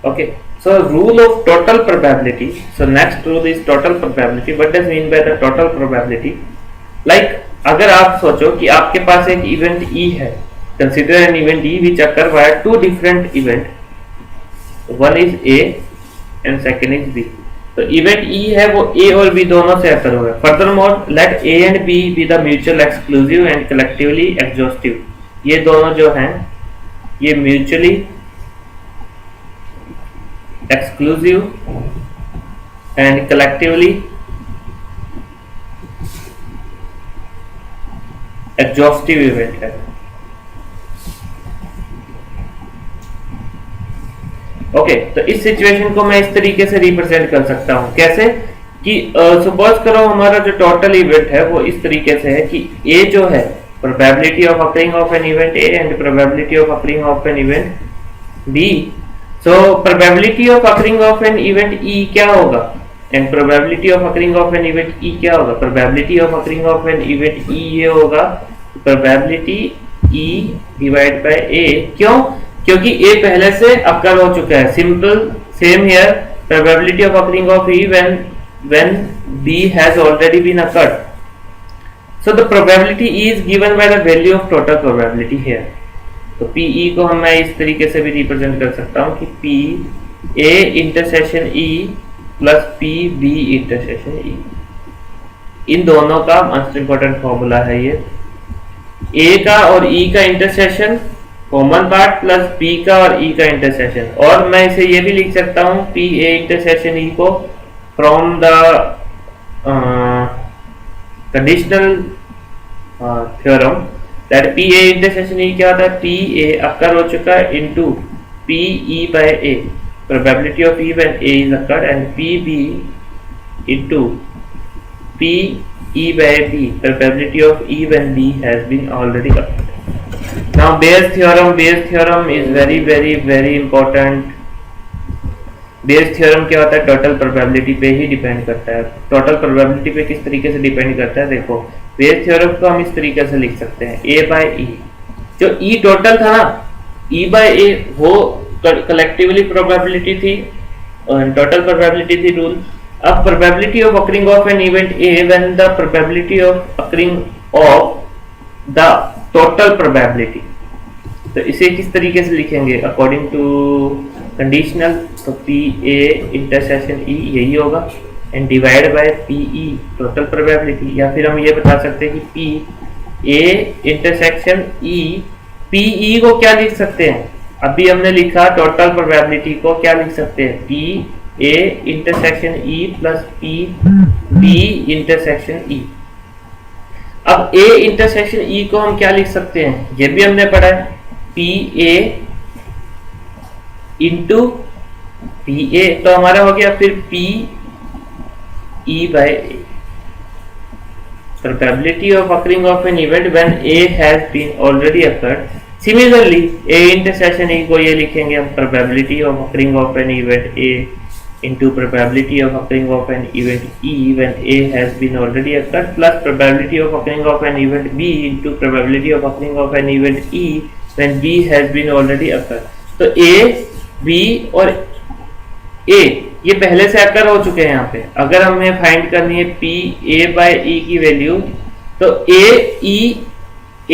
Okay, so rule of total probability. So next rule is total probability. What does mean by the total probability? Like अगर आप सोचो कि आपके पास एक event E है, consider an event E which occur via two different event. One is A and second is B. तो event E है वो A और B दोनों से अकर हुआ है. Furthermore, let A and B be the mutual exclusive and collectively exhaustive. ये दोनों जो हैं ये mutually exclusive and collectively exhaustive event है. ओके, तो इस सिचुएशन को मैं इस तरीके से रिप्रेजेंट कर सकता हूं. कैसे कि सपोज करो हमारा जो टोटल इवेंट है वो इस तरीके से है कि ए जो है probability of occurring of an event A and probability of occurring of an event B. So probability of occurring of an event E क्या होगा and probability of occurring of an event E क्या होगा. Probability of occurring of an event E ये होगा probability E divide by A. क्यों? क्योंकि A पहले से अकर हो चुका है. Simple same here probability of occurring of E when B has already been occurred. So the probability E is given by the value of total probability here. तो P E को हम मैं इस तरीके से भी रिप्रेजेंट कर सकता हूं कि P A intersection E plus P B intersection E. इन दोनों का मोस्ट इंपॉर्टेंट फॉर्मूला है ये. ए का और ई का intersection common part plus P का और ई का इंटरसेक्शन. और मैं इसे ये भी लिख सकता हूं पी ए इंटरसेक्शन ई को from the conditional theorem that P A intersection E क्या होता है. पी ए अकर हो चुका है into P E by A probability of E when A is occurred and P B into P E by B probability of E when B has been already occurred. Now Bayes theorem is very important. Bayes theorem क्या होता है? Total probability पे ही depend करता है. Total probability पे किस तरीके से डिपेंड करता है देखो. Bayes theorem को हम इस तरीके से लिख सकते हैं A by E. जो E टोटल था ना E by A वो कलेक्टिवली प्रोबेबिलिटी थी और टोटल प्रोबेबिलिटी थी रूल. अब probability of occurring of an event A when the probability of occurring of the total probability. तो इसे किस तरीके से लिखेंगे अकॉर्डिंग टू कंडीशनल. तो पी ए इंटरसेक्शन ई यही होगा and divide by P E total probability. या फिर हम ये बता सकते हैं कि P A intersection E P E को क्या लिख सकते हैं. अभी हमने लिखा टोटल प्रोबेबिलिटी को क्या लिख सकते हैं P A intersection E plus P B intersection E. अब A इंटरसेक्शन E को हम क्या लिख सकते हैं ये भी हमने पढ़ा है P A into P A. तो हमारा हो गया फिर P E by A probability of occurring of an event when A has been already occurred. Similarly A intersection E को ये लिखेंगे हम probability of occurring of an event A into probability of occurring of an event E when A has been already occurred plus probability of occurring of an event B into probability of occurring of an event E when B has been already occurred. तो A, B और A ये पहले से occur हो चुके हैं यहाँ पे. अगर हमें फाइंड करनी है P A by E की वैल्यू तो A, E,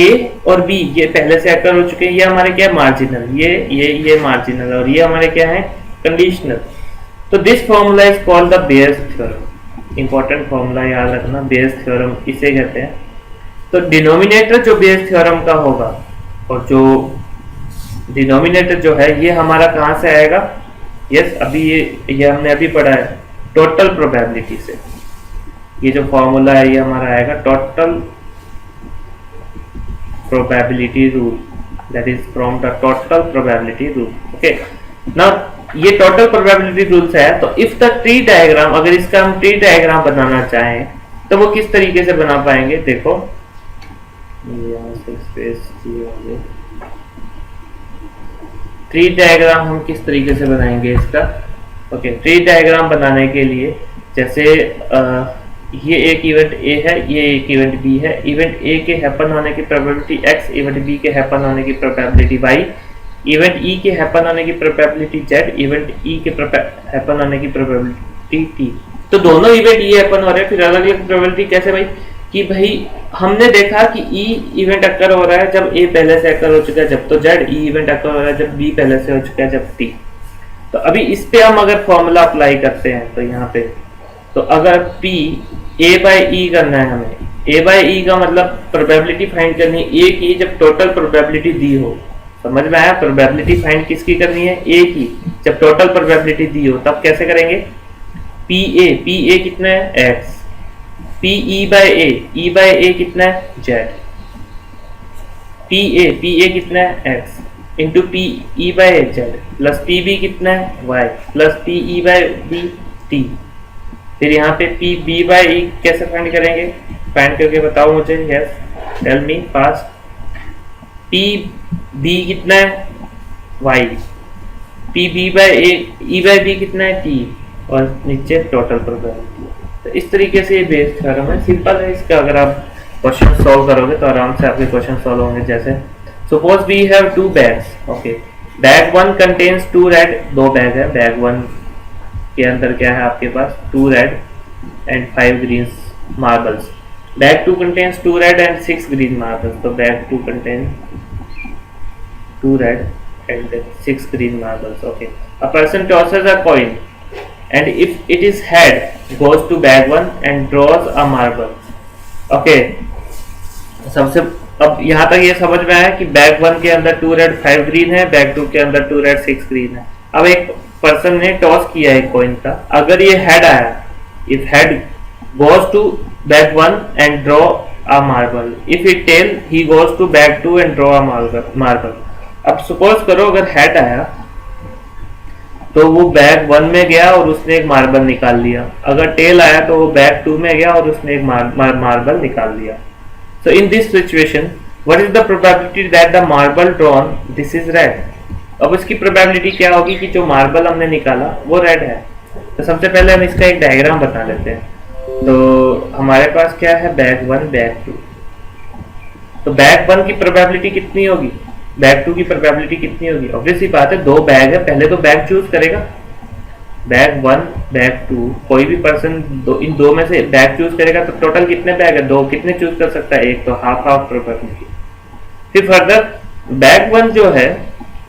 A और B ये पहले से अकर हो चुके हैं. ये हमारे क्या है मार्जिनल. ये मार्जिनल और ये हमारे क्या है कंडीशनल. तो this formula is called the Bayes theorem. Important formula याद रखना बेयर्स थ्योरम इसे कहते हैं. तो डिनोमिनेटर जो बेयर्स थ्योरम का होगा और जो डिनोमिनेटर जो है ये हमारा कहां से आएगा. यस अभी ये हमने अभी पढ़ा है टोटल प्रोबेबिलिटी से. ये जो फॉर्मूला है ये हमारा आएगा total probability rule that is from the total probability rule. Okay now ये टोटल प्रोबेबिलिटी रूल्स है. तो इफ द ट्री डायग्राम अगर इसका हम ट्री डायग्राम बनाना चाहें तो वो किस तरीके से बना पाएंगे देखो. यहाँ से स्पेस ट्री डायग्राम हम किस तरीके से बनाएंगे इसका. ओके ट्री डायग्राम बनाने के लिए जैसे ये एक इवेंट A है ये एक इवेंट B है. इवेंट A के हैपन होने की प्रोबेबिलिटी X, इवेंट B के हैपन होने की प्रोबेबिलिटी Y. इवेंट ई के हैपन होने की प्रोबेबिलिटी जेड, इवेंट ई के हैपन होने की प्रोबेबिलिटी टी। तो दोनों इवेंट ई हैपन हो रहे हैं, फिर अलग अलग प्रोबेबिलिटी कैसे भाई, कि भाई हमने देखा कि ई इवेंट अकर हो रहा है जब ए पहले से अकर हो चुका है जब, तो जेड ई इवेंट अकर हो रहा है जब बी पहले से हो चुका है जब टी। तो अभी इस पे हम अगर फॉर्मूला अप्लाई करते हैं तो यहाँ पे, तो अगर P A बाई ई करना है हमें, A बाई ई का मतलब प्रोबेबिलिटी फाइंड करनी है A की जब टोटल प्रोबेबिलिटी दी हो। समझ में आया? प्रोबेबिलिटी फाइंड किसकी करनी है? A की जब टोटल प्रोबेबिलिटी दी हो। तब कैसे करेंगे? PA कितना है? X। PE by E by A कितना है? Z। PA कितना है? X इंटू PE by Z plus PB कितना है? Y plus PE by B T। फिर यहाँ पे PB बाई E कैसे फाइंड करेंगे? फाइंड करके बताओ मुझे। Yes, tell me fast. PB कितना है? Y। PB by E by B कितना है? T। और नीचे टोटल प्रोबेबिलिटी। तो इस तरीके से ये बेस थ्योरम है, सिंपल है। इसका अगर आप क्वेश्चन सॉल्व करोगे तो आराम से आपके क्वेश्चन सॉल्व होंगे। जैसे suppose we have 2 bags, okay, bag 1 contains 2 red, 2 bag है, बैग 1 के अंदर क्या है आपके पास? 2 red and 5 green marbles. Bag 2 contains 2 red and 6 green marbles. तो bag 2 contains 2 red and 6 green marbles. Okay, a person tosses a coin and if it is head goes to bag 1 and draws a marble. Okay, सबसे अब यहाँ तक ये समझ में आया कि बैग 1 के अंदर 2 रेड 5 ग्रीन है, बैग 2 के अंदर 2 रेड 6 ग्रीन है। अब एक पर्सन ने टॉस किया है कॉइन का, अगर ये हेड आया, if head goes to bag 1 and draw a marble, if it tail he goes to bag 2 and draw a marble. अब सपोज करो अगर हेड आया तो वो बैग 1 में गया और उसने एक मार्बल निकाल लिया, अगर टेल आया तो वो बैग 2 में गया और उसने एक मार्बल निकाल लिया। So in this situation what is the probability that the marble drawn this is red. अब इसकी प्रोबेबिलिटी क्या होगी कि जो मार्बल हमने निकाला वो रेड है। तो सबसे पहले हम इसका एक डायग्राम बता लेते हैं। तो हमारे पास क्या है? Bag 1 bag 2। तो बैग 1 की प्रोबेबिलिटी कितनी होगी? बैग 2 की प्रोबेबिलिटी कितनी होगी? ऑब्वियस ही बात है, 2 बैग है, पहले तो बैग चूज करेगा। बैग 1 बैग 2, कोई भी पर्सन इन दो में से बैग चूज करेगा तो टोटल कितने बैग है? 2। कितने चूज कर सकता है? एक। तो हाफ हाफ प्रोबेबिलिटी। फिर फर्दर बैग 1 जो है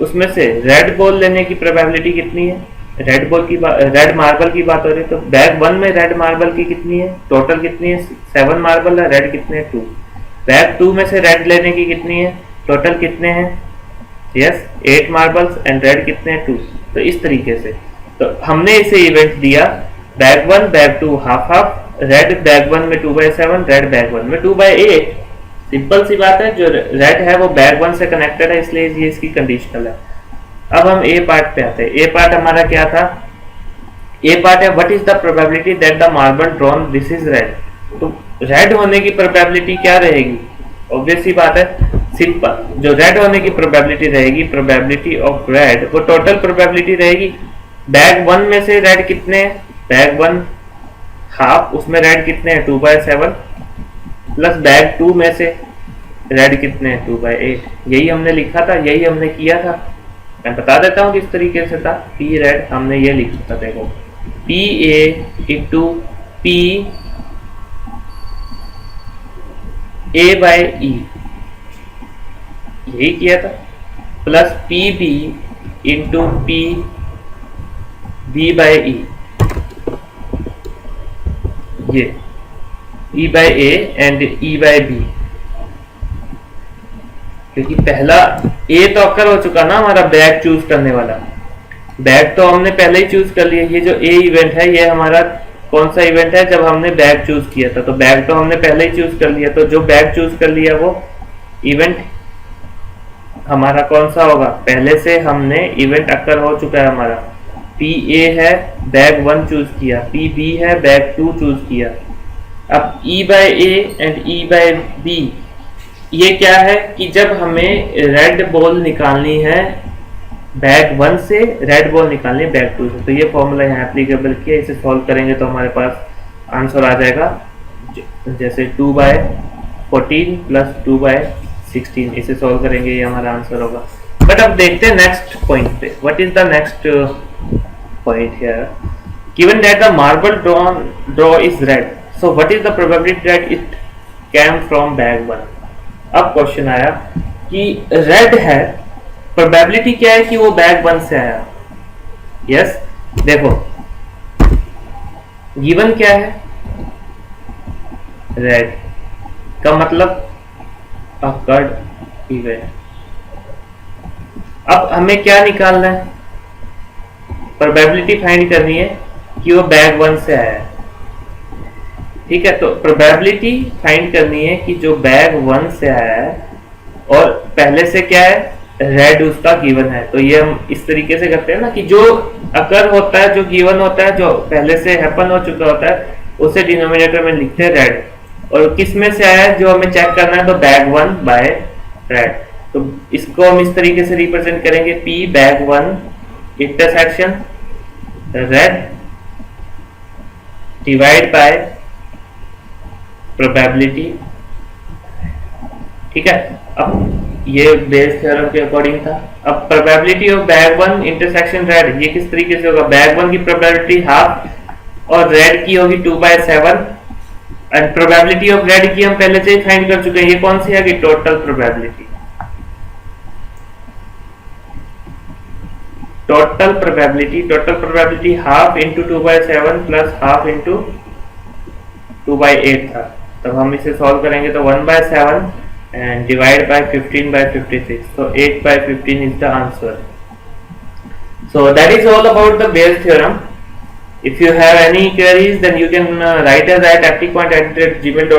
उसमें से रेड बॉल लेने की प्रोबेबिलिटी कितनी है? रेड मार्बल की बात हो रही है, तो बैग 1 में रेड मार्बल की कितनी है? टोटल कितनी है? 7 मार्बल है, रेड कितने हैं? 2। बैग 2 में से रेड लेने की कितनी है? टोटल कितने हैं? यस, 8 मार्बल्स एंड रेड कितने हैं? 2। तो इस तरीके से तो हमने इसे इवेंट दिया bag 1 bag 2 half half, red bag 1 में 2/7, रेड बैग 1 में 2/8। सिंपल सी बात है, जो रेड है वो बैग 1 से कनेक्टेड है, इसलिए ये इसकी कंडीशनल है। अब हम ए पार्ट पे आते हैं। ए पार्ट हमारा क्या था? ए पार्ट है what is the probability that the marble drawn this is red. तो रेड होने की प्रोबेबिलिटी क्या रहेगी? ऑब्वियस ही बात है, सिंपल, जो रेड होने की प्रोबेबिलिटी रहेगी, प्रोबेबिलिटी ऑफ रेड, वो टोटल प्रोबेबिलिटी रहेगी। बैग 1 में से रेड कितने हैं? बैग 1 हाफ, उसमें रेड कितने हैं? 2/7 प्लस बैग 2 में से रेड कितने हैं? 2/8। यही हमने लिखा था, यही हमने किया था। मैं बता देता हूँ किस तरीके से था। पी रेड हमने ये लिखा था, देखो, P A into P A by E, यही किया था, plus P B into P B by E, ये E by A and E by B. क्योंकि पहला ए तो अक्कर हो चुका ना हमारा, बैग चूज करने वाला। बैग तो हमने पहले ही चूज कर लिया। ये जो ए इवेंट है ये हमारा कौन सा इवेंट है? जब हमने बैग चूज किया था, तो बैग तो हमने पहले ही चूज कर लिया। तो जो बैग चूज कर लिया वो इवेंट हमारा कौन सा होगा? पहले से हमने इवेंट अक्कर हो चुका है हमारा। पी ए है, बैग 1 चूज किया, पी बी है, बैग 2 चूज किया। अब E by A and E by B, ये क्या है कि जब हमें रेड बॉल निकालनी है बैग 1 से, रेड बॉल निकालनी है बैग 2 से, तो ये फॉर्मूला यहाँ एप्लीकेबल किया। इसे सॉल्व करेंगे तो हमारे पास आंसर आ जाएगा जैसे 2/14 प्लस 2/16। इसे सॉल्व करेंगे, ये हमारा आंसर होगा। बट अब देखते हैं नेक्स्ट पॉइंट पे. What is the next point here? Given that the marble draw is red, so what is the probability that it came from bag 1? अब क्वेश्चन आया कि रेड है, प्रोबेबिलिटी क्या है कि वो बैग 1 से आया. यस, देखो गिवन क्या है, रेड का मतलब अकर्ड इवेंट. अब हमें क्या निकालना है? प्रोबेबिलिटी फाइंड करनी है कि वो बैग 1 से आया है. ठीक है, तो प्रोबेबिलिटी फाइंड करनी है कि जो बैग 1 से आया है और पहले से क्या है, रेड उसका गिवन है. तो ये हम इस तरीके से करते हैं ना कि जो अकर होता है, जो गिवन होता है, जो पहले से हैपन हो चुका होता है, उसे डिनोमिनेटर में लिखते हैं रेड. और किस में से आया है जो हमें चेक करना है, तो बैग 1 बाय रेड. तो इसको हम इस तरीके से रिप्रेजेंट करेंगे, P bag 1 intersection red divide by probability. ठीक है, अब ये बेस थ्योरम के अकॉर्डिंग था. अब probability of bag 1 intersection red, ये किस तरीके से होगा? बैग 1 की प्रोबेबिलिटी हाफ और रेड की होगी 2/7. एंड प्रोबेबिलिटी ऑफ रेड की हम पहले से ही फाइंड कर चुके हैं. ये कौन सी है? Total probability. Total probability half into 2/7 plus half into 2/8 था. तब हम इसे सॉल्व करेंगे तो 1/7 and divide by 15/56. So 8/15 is the answer. So that is all about the Bayes theorem. If you have any queries, then you can write us at aptcoint@gmail.com.